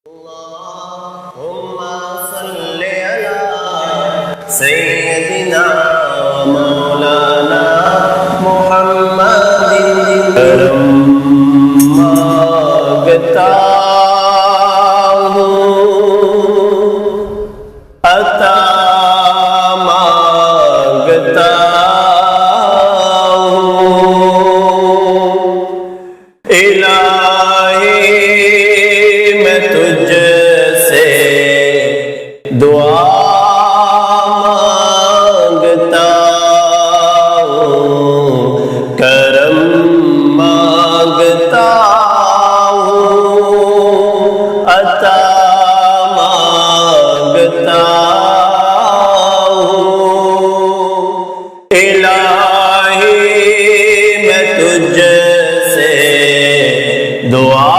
اللهم صل على سيدنا مولانا محمد کرم مانگتا ہوں عطا مانگتا ہوں الہی میں تجھ سے دعا مانگتا ہوں کرم مانگتا ہوں عطا مانگتا ہوں الہی میں تجھ سے دعا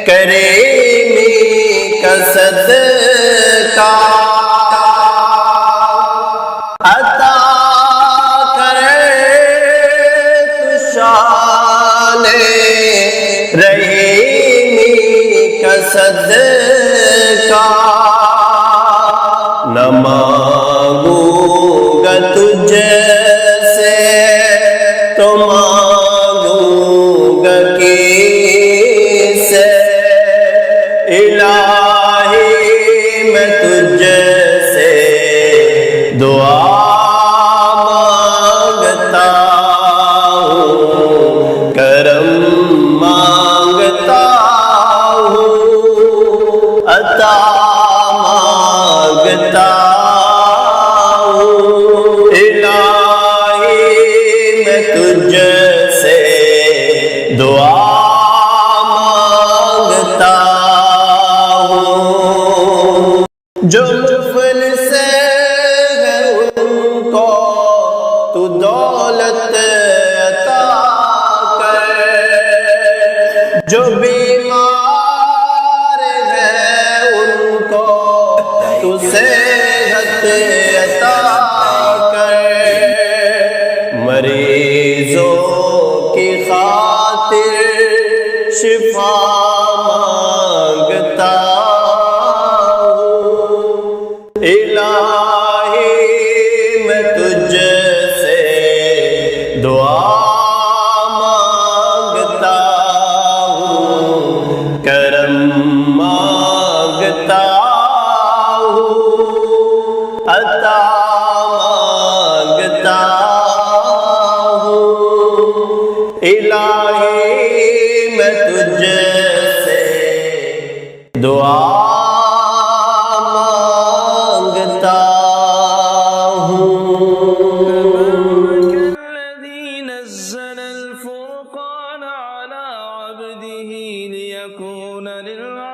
کریمی کا صدقہ عطا کرے تو شان رحیمی کا صدقہ نہ مانگوں گا تجھ سے تو مانگوں گا کس سے الہی میں تجھ سے دعا مانگتا ہوں کرم مانگتا ہوں عطا مانگتا ہوں الہی میں تجھ سے دعا مانگتا جو مفلس ہے ان کو تو دولت عطا کر، جو بیمار ہے ان کو تو صحت عطا کر، مریضوں کی خاطر شفا مانگتا الہی میں تجھ سے دعا مانگتا ہوں کرم مانگتا ہوں عطا مانگتا ہوں الہی میں تجھ سے دعا ليكون للعالمين